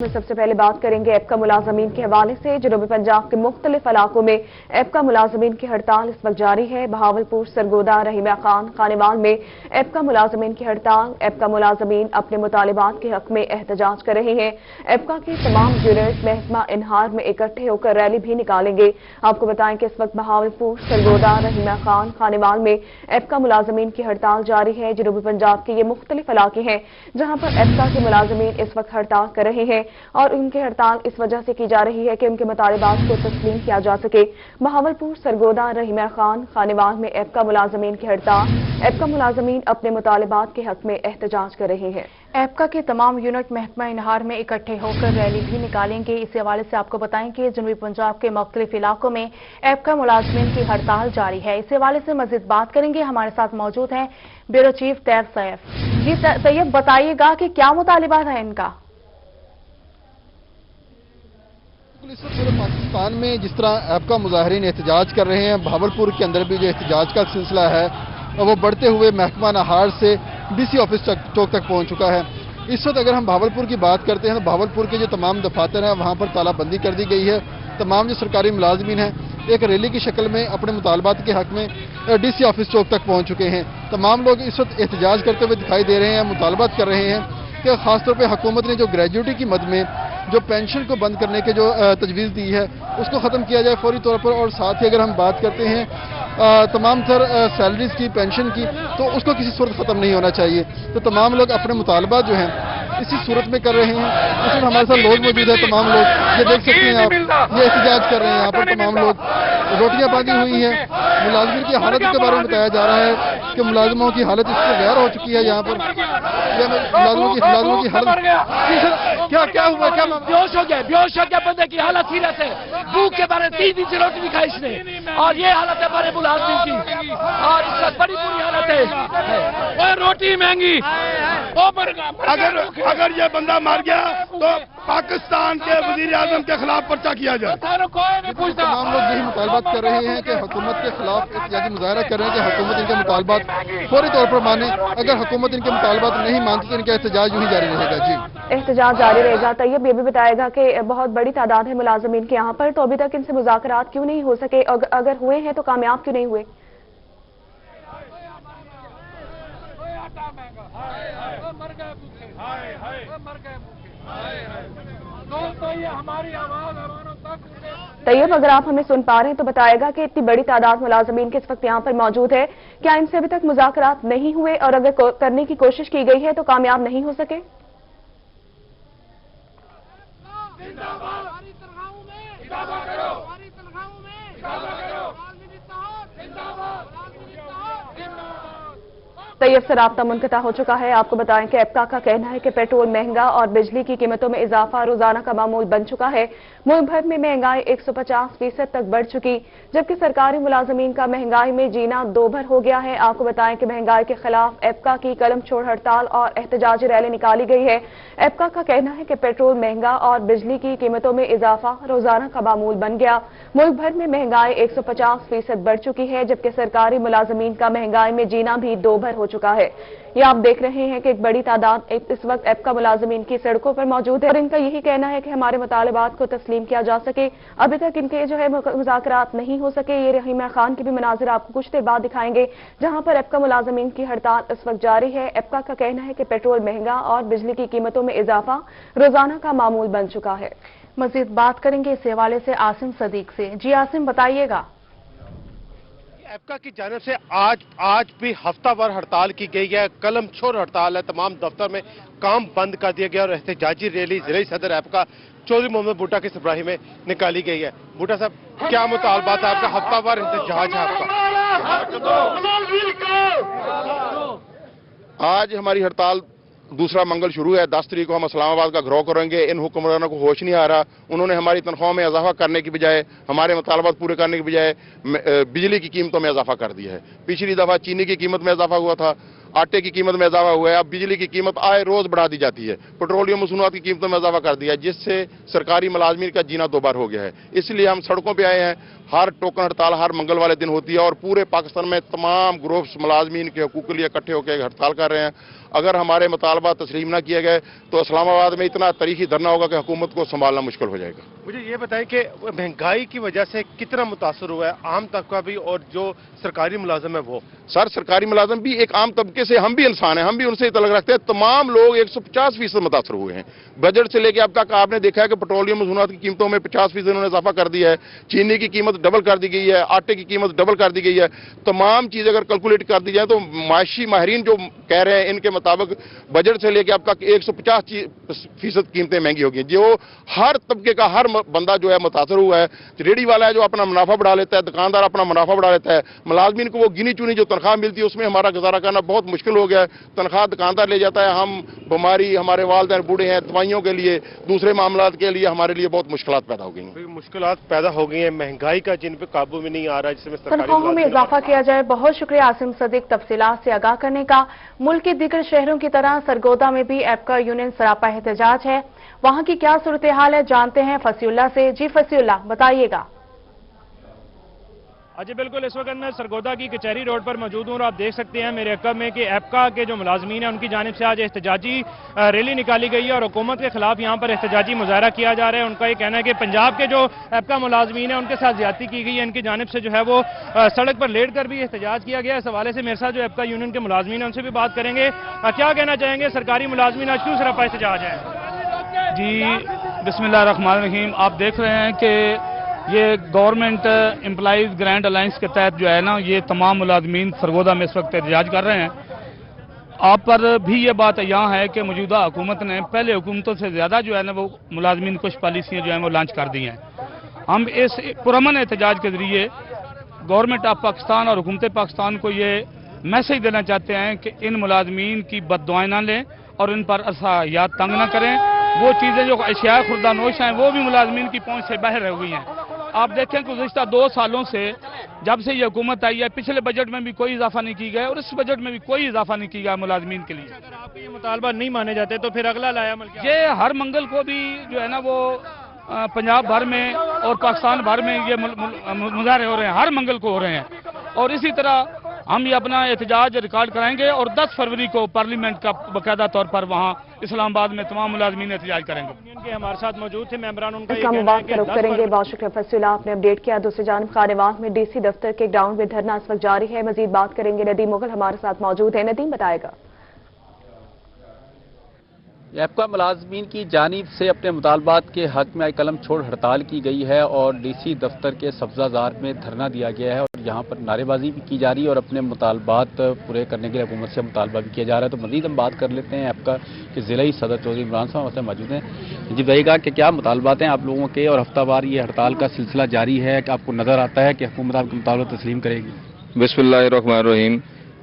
में सबसे पहले बात करेंगे एपका मुलाजमीन के हवाले से। जनूबी पंजाब के मुख्तलिफ इलाकों में एपका मुलाजमीन की हड़ताल इस वक्त जारी है। बहावलपुर, सरगोदा, रहीमा खान, खानेवाल में एपका मुलाजमीन की हड़ताल। एपका मुलाजमीन अपने मुतालिबात के हक में एहतजाज कर रहे हैं। एपका के तमाम यूनिट महकमा इनहार में इकट्ठे होकर रैली भी निकालेंगे। आपको बताएं कि इस वक्त बहावलपुर, सरगोदा, रहीमा खान, खानेवाल में एपका मुलाजमीन की हड़ताल जारी है। जनूबी पंजाब के ये मुख्तलिफ इलाके हैं जहां पर एपका के मुलाजमीन इस वक्त हड़ताल कर रहे हैं और उनकी हड़ताल इस वजह से की जा रही है कि उनके मुतालिबात को तस्लीम किया जा सके। बहावलपुर, सरगोदा, रहीमा खान, खानेवाल में एपका मुलाजमीन की हड़ताल। एपका मुलाजमीन अपने मुतालिबात के हक में एहतजाज कर रहे हैं। एपका के तमाम यूनिट महकमा इनहार में इकट्ठे होकर रैली भी निकालेंगे। इस हवाले से आपको बताएं कि जनूबी पंजाब के मुख्तलिफ इलाकों में एपका मुलाजमीन की हड़ताल जारी है। इस हवाले से मजीद बात करेंगे। हमारे साथ मौजूद हैं ब्यूरो चीफ तैयब सैफ। जी तैयब, बताइएगा कि क्या मुतालिबात है इनका? इस वक्त पूरे पाकिस्तान में जिस तरह एपका मुजाहिरीन एहतजाज कर रहे हैं, बहावलपुर के अंदर भी जो एहतजाज का सिलसिला है वो बढ़ते हुए महकमा नहार से डीसी ऑफिस चौक तक पहुंच चुका है। इस वक्त अगर हम बहावलपुर की बात करते हैं तो बहावलपुर के जो तमाम दफातर हैं वहां पर तालाबंदी कर दी गई है। तमाम जो सरकारी मुलाजमीन हैं एक रैली की शक्ल में अपने मुतालबात के हक में डीसी ऑफिस चौक तक पहुंच चुके हैं। तमाम लोग इस वक्त एहतजाज करते हुए दिखाई दे रहे हैं, मुतालबात कर रहे हैं कि खासतौर पर हुकूमत ने जो ग्रेजुएटी की मद में जो पेंशन को बंद करने के जो तजवीज़ दी है उसको ख़त्म किया जाए फौरी तौर पर। और साथ ही अगर हम बात करते हैं तमाम तर सैलरीज की, पेंशन की, तो उसको किसी सूरत ख़त्म नहीं होना चाहिए। तो तमाम लोग अपने मुतालबात जो हैं इसी सूरत में कर रहे हैं। इसमें हमारे साथ लोग मौजूद है, तमाम लोग ये देख सकते हैं आप, ये एहतजाज कर रहे हैं। यहाँ पर तमाम लोग रोटियां बांधी हुई हैं। मुलाजमिन की हालत के बारे में बताया जा रहा है कि मुलाजमों की हालत इससे गैर हो चुकी है। यहाँ पर मुलाजमों की हालत क्या हुआ, क्या बेहोश हो गया बंदे की हालत सीरियस है। भूख के बारे 3 दिन से रोटी नहीं खाई इसने और ये हालत है हमारे मुलाजमिन की और इसका बड़ी बुरी हालत है। और रोटी महंगी, अगर ये बंदा मर गया तो पाकिस्तान के वजीर आजम के खिलाफ पर्चा किया जाए। तमाम लोग यही मुतालबात कर रहे हैं कि हुकूमत के खिलाफ एहतजाजी मुजाहरा कर रहे हैं कि हुकूमत इनके मुतालबात फौरी तौर पर माने। अगर हुकूमत इनके मुतालबात नहीं मानती तो इनका एहतजाज यूं ही जारी रहेगा। जी, एहतजाज जारी रहेगा। तैयब, ये भी बताएगा कि बहुत बड़ी तादाद है मुलाजमीन के यहाँ पर, तो अभी तक इनसे मुज़ाकरात क्यों नहीं हो सके? अगर हुए हैं तो कामयाब क्यों नहीं हुए? तैयब, अगर आप हमें सुन पा रहे हैं तो बताएगा कि इतनी बड़ी तादाद मुलाजमीन के इस वक्त यहाँ पर मौजूद है, क्या इनसे अभी तक मुज़ाकरात नहीं हुए और अगर करने की कोशिश की गई है तो कामयाब नहीं हो सके? तैयब से राब्ता मुनक़ता हो चुका है। आपको बताएं कि एपका का कहना है कि पेट्रोल महंगा और बिजली की कीमतों में इजाफा रोजाना का मामूल बन चुका है। मुल्क भर में महंगाई 150% तक बढ़ चुकी, जबकि सरकारी मुलाजमीन का महंगाई में जीना दोभर हो गया है। आपको बताएं कि महंगाई के खिलाफ एपका की कलम छोड़ हड़ताल और एहतजाजी रैली निकाली गई है। एपका का कहना है कि पेट्रोल महंगा और बिजली की कीमतों में इजाफा रोजाना का मामूल बन गया। मुल्क भर में महंगाई 150% बढ़ चुकी है, जबकि सरकारी मुलाजमीन का महंगाई में जीना भी दोभर हो चुका है। ये आप देख रहे हैं कि एक बड़ी तादाद इस वक्त एपका मुलाजमीन की सड़कों पर मौजूद है और इनका यही कहना है कि हमारे मुतालिबात को तस्लीम किया जा सके। अभी तक इनके जो है मुज़ाकरात नहीं हो सके। ये रहीमा खान की भी मनाजिर आपको कुछ देर बाद दिखाएंगे जहां पर एपका मुलाजमीन की हड़ताल इस वक्त जारी है। एपका का कहना है कि पेट्रोल महंगा और बिजली की कीमतों में इजाफा रोजाना का मामूल बन चुका है। मजीद बात करेंगे इस हवाले से आसिम सदीक से। जी आसिम, बताइएगा। एपका की जानिब से आज भी हफ्तावार हड़ताल की गई है, कलम छोड़ हड़ताल है। तमाम दफ्तर में काम बंद कर दिया गया और एहतजाजी रैली जिले सदर एपका चौधरी मोहम्मद भुट्टा की सरबराही में निकाली गई है। भुट्टा साहब, क्या मुतालबात है आपका? हफ्तावार एहतजाज है आपका। आज हमारी हड़ताल दूसरा मंगल शुरू है। 10 तारीख को हम इस्लामाबाद का घेराव करेंगे। इन हुक्मरानों को होश नहीं आ रहा, उन्होंने हमारी तनख्वाह में इजाफा करने की बजाय, हमारे मुतालबात पूरे करने की बजाय बिजली की कीमतों में इजाफा कर दिया है। पिछली दफा चीनी की कीमत में इजाफा हुआ था आटे की कीमत में इजाफा हुआ है, अब बिजली की कीमत आए रोज बढ़ा दी जाती है, पेट्रोलियम मसनूआत की कीमतों में इजाफा कर दिया है, जिससे सरकारी मुलाजमीन का जीना दोबार हो गया है। इसलिए हम सड़कों पर आए हैं। हर टोकन हड़ताल हर मंगल वाले दिन होती है और पूरे पाकिस्तान में तमाम ग्रुप्स मुलाजमीन के हकूक़ के लिए इकट्ठे होकर हड़ताल कर रहे हैं। अगर हमारे मुतालबा तस्लीम न किए गए तो इस्लामाबाद में इतना तारीखी धरना होगा कि हुकूमत को संभालना मुश्किल हो जाएगा। मुझे ये बताएं कि महंगाई की वजह से कितना मुतासर हुआ है आम तबका भी और जो सरकारी मुलाजम है वो? सर, सरकारी मुलाजम भी एक आम तबके से, हम भी इंसान हैं, हम भी उनसे तल्लुक़ रखते हैं। तमाम लोग 150% मुतासर हुए हैं। बजट से लेकर अब तक आपने देखा है कि पेट्रोलियम मसनूआत की कीमतों में 50% उन्होंने इजाफा कर दिया है, चीनी की कीमत डबल कर दी गई है, आटे की कीमत डबल कर दी गई है। तमाम चीज़ अगर कैलकुलेट कर दी जाए तो माशी माहिरीन जो कह रहे हैं इनके मुताबिक बजट से लेकर अब तक 150% कीमतें महंगी होगी, जो हर तबके का हर बंदा जो है मुतासर हुआ है। रेडी वाला है जो अपना मुनाफा बढ़ा लेता है, दुकानदार अपना मुनाफा बढ़ा लेता है, मुलाजमीन को वो गिनी चुनी जो तनख्वाह मिलती है उसमें हमारा गुजारा करना बहुत मुश्किल हो गया है। तनख्वाह दुकानदार ले जाता है, हम बीमारी, हमारे वालिदैन बूढ़े हैं, दवाइयों के लिए, दूसरे मामलात के लिए हमारे लिए बहुत मुश्किलात पैदा हो गई हैं। मुश्किलात पैदा हो गई हैं, महंगाई का जिन पे काबू में नहीं आ रहा है, जिसमें तनख्वाहों में इजाफा किया जाए। बहुत शुक्रिया आसिम सदीक तफसीलात से आगाह करने का। मुल्क के दीगर शहरों की तरह सरगोदा में भी एपका यूनियन सरापा एहतजाज है। वहां की क्या सूरत हाल है जानते हैं फसीउल्लाह से। जी फसीउल्लाह, बताइएगा। जी बिल्कुल, इस वक्त मैं सरगोदा की कचहरी रोड पर मौजूद हूँ और आप देख सकते हैं मेरे अक़ब में कि एपका के जो मुलाजमीन हैं उनकी जानिब से आज एहतजाजी रैली निकाली गई है और हुकूमत के खिलाफ यहाँ पर एहतजाजी मुजाहरा किया जा रहा है। उनका ये कहना है कि पंजाब के जो एपका मुलाजमीन हैं उनके साथ ज्यादती की गई है, इनकी जानिब से जो है वो सड़क पर लेट कर भी एहतजाज किया गया। इस हवाले से मेरे साथ जो एपका यूनियन के मुलाजमीन हैं उनसे भी बात करेंगे। क्या कहना चाहेंगे, सरकारी मुलाजमीन आज क्यों सरापा एहतजाज है? जी बिस्मिल्लाहिर्रहमानिर्रहीम, आप देख रहे हैं कि ये गवर्नमेंट एम्प्लॉइज ग्रैंड अलायंस के तहत जो है ना, ये तमाम मुलाजमीन सरगोदा में इस वक्त एहतजाज कर रहे हैं। आप पर भी ये बात यहाँ है कि मौजूदा हुकूमत ने पहले हुकूमतों से ज़्यादा जो है ना वो मुलाजमीन कुछ पॉलिसियाँ जो हैं वो लॉन्च कर दी हैं। हम इस पुरअमन एहतजाज के ज़रिए गवर्नमेंट ऑफ पाकिस्तान और हुकूमत पाकिस्तान को ये मैसेज देना चाहते हैं कि इन मुलाजमीन की बद्दुआएं ना लें और इन पर असहयात तंग ना करें। वो चीज़ें जो अशिया खुर्दानोश हैं वो भी मुलाजमीन की पहुँच से बाहर रह गई हैं। आप देखें कि गुज़िश्ता 2 सालों से जब से ये हुकूमत आई है, पिछले बजट में भी कोई इजाफा नहीं की गया और इस बजट में भी कोई इजाफा नहीं किया गया मुलाजमीन के लिए। अगर आपके ये मुतालबा नहीं माने जाते तो फिर अगला लाया अमल क्या? ये हर मंगल को भी जो है ना वो पंजाब भर में और पाकिस्तान भर में ये मुजाहरे हो रहे हैं, हर मंगल को हो रहे हैं। और इसी तरह हम ये अपना एहतजाज रिकॉर्ड कराएंगे और 10 फरवरी को पार्लियामेंट का बाकायदा तौर पर वहाँ इस्लामाबाद में तमाम मुलाजमीन एहतजाज करेंगे। यूनियन के हमारे साथ मौजूद थे मेंबरान, उनका ये इसका कहना है मुबारक कि रुख करेंगे। बहुत शुक्रिया फसीउल्लाह, आपने अपडेट किया। दूसरी जानिब खानेवाल में डीसी दफ्तर के ग्राउंड में धरना इस वक्त जारी है। मजीद बात करेंगे, नदीम मुगल हमारे साथ मौजूद है। नदीम, बताएगा। एपका मुलाजमीन की जानिब से अपने मुतालबात के हक में कलम छोड़ हड़ताल की गई है और डीसी दफ्तर के सब्जाजार में धरना दिया गया है और यहाँ पर नारेबाजी भी की जा रही है और अपने मुतालबात पूरे करने के लिए हुकूमत से मुतालबा भी किया जा रहा है। तो मजीद हम बात कर लेते हैं एपका के ज़िला सदर चौधरी इमरान साहब वहाँ मौजूद हैं। जी बताइएगा कि क्या मुतालबात हैं आप लोगों के और हफ्तावार ये हड़ताल का सिलसिला जारी है कि आपको नज़र आता है कि हुकूमत आपके मुतालबा तस्लीम करेगी? बिस्मिल्लाहिर्रहमानिर्रहीम,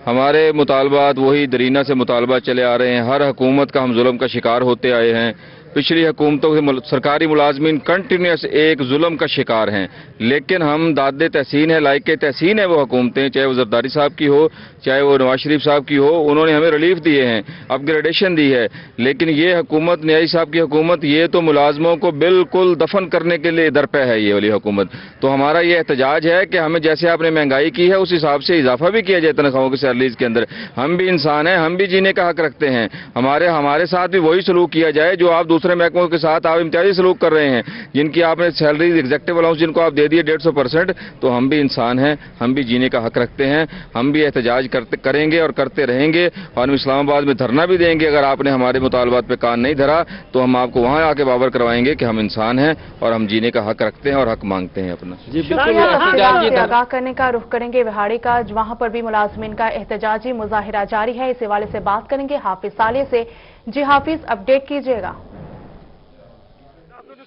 हमारे मुतालबात वही दरीना से मुतालबा चले आ रहे हैं। हर हुकूमत का हम जुल्म का शिकार होते आए हैं। पिछली हुकूमतों के सरकारी मुलाजमीन कंटिन्यूस एक जुल्म का शिकार हैं, लेकिन हम दादे तहसीन है, लायक तहसीन है वो हुकूमतें, चाहे वो जरदारी साहब की हो चाहे वो नवाज शरीफ साहब की हो, उन्होंने हमें रिलीफ दिए हैं, अपग्रेडेशन दी है। लेकिन ये हुकूमत, न्याई साहब की हुकूमत, ये तो मुलाजमों को बिल्कुल दफन करने के लिए दरपे है ये वाली हुकूमत। तो हमारा ये एहतजाज है कि हमें जैसे आपने महंगाई की है उस हिसाब से इजाफा भी किया जाए तनख्वाहों की सैलरीज के अंदर। हम भी इंसान हैं, हम भी जीने का हक रखते हैं। हमारे साथ भी वही सलूक किया जाए जो आप दूसरे महकमों के साथ आप इम्तियाजी सलूक कर रहे हैं, जिनकी आपने सैलरी एग्जेक्टिव अलाउंस जिनको आप दे दिए 150%। तो हम भी इंसान हैं, हम भी जीने का हक रखते हैं। हम भी एहतजाज करेंगे और करते रहेंगे और हम इस्लामाबाद में धरना भी देंगे। अगर आपने हमारे मुतालबात पे कान नहीं धरा तो हम आपको वहां आके बावर करवाएंगे कि हम इंसान हैं और हम जीने का हक रखते हैं और हक मांगते हैं अपना। जी बिल्कुल, आगाह करने का रुख करेंगे विहाड़ी का, वहां पर भी मुलाजमीन का एहतजाजी मुजाहिरा जारी है। इस हवाले से बात करेंगे हाफिज साले से। जी हाफिज, अपडेट कीजिएगा।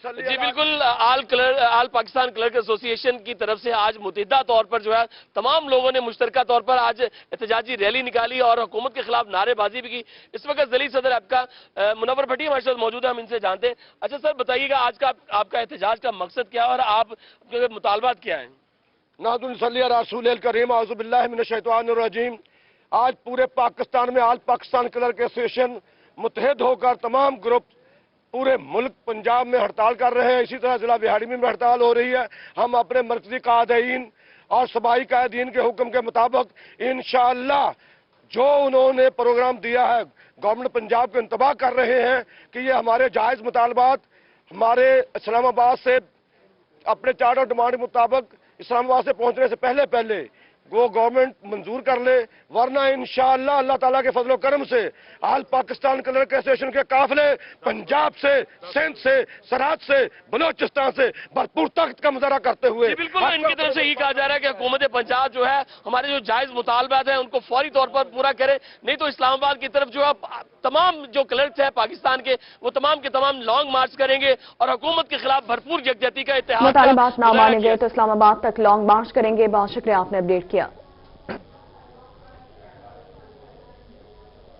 जी बिल्कुल, आल पाकिस्तान क्लर्क एसोसिएशन की तरफ से आज मुतहिदा तौर पर जो है तमाम लोगों ने मुश्तरका तौर पर आज एहतजाजी रैली निकाली और हुकूमत के खिलाफ नारेबाजी भी की। इस वक्त ज़िली सदर आपका मुनव्वर भट्टी हमारे साथ मौजूद है, हम इनसे जानते हैं। अच्छा सर, बताइएगा आज का आपका एहतजाज का मकसद क्या है और आप मुतालबात क्या है? नादुल सल्ली अला रसूलिल करीम, औज़ु बिल्लाहि मिनश शैतानिर रजीम। आज पूरे पाकिस्तान में ऑल पाकिस्तान क्लर्क एसोसिएशन मुतहद होकर तमाम ग्रुप पूरे मुल्क पंजाब में हड़ताल कर रहे हैं। इसी तरह जिला बिहाड़ी में भी हड़ताल हो रही है। हम अपने मरकजी कायदीन और सूबाई कायदीन के हुक्म के मुताबिक इंशाअल्लाह जो उन्होंने प्रोग्राम दिया है गवर्नमेंट पंजाब को इंतबाह कर रहे हैं कि ये हमारे जायज़ मुतालबात हमारे इस्लामाबाद से अपने चार्ट और डिमांड के मुताबिक इस्लामाबाद से पहुंचने से पहले वो गवर्नमेंट मंजूर कर ले, वरना इंशाअल्लाह अल्लाह ताला के फजलो करम से आल पाकिस्तान क्लर्क एसोसिएशन के काफिले पंजाब से, सिंध से, सरहद से, बलोचिस्तान से भरपूर ताकत का मुजाहरा करते हुए बिल्कुल इनकी तरफ से ये कहा जा रहा है कि हुकूमत पंजाब जो है हमारे जो जायज मुतालबात हैं उनको फौरी तौर पर पूरा करे, नहीं तो इस्लामाबाद की तरफ जो है तमाम जो क्लर्क है पाकिस्तान के वो तमाम के तमाम लॉन्ग मार्च करेंगे और हुकूमत के खिलाफ भरपूर यकजहती का इत्तेहाद मुतालबात ना मानेंगे तो इस्लामाबाद तक लॉन्ग मार्च करेंगे। बहुत शुक्रिया, आपने अपडेट किया।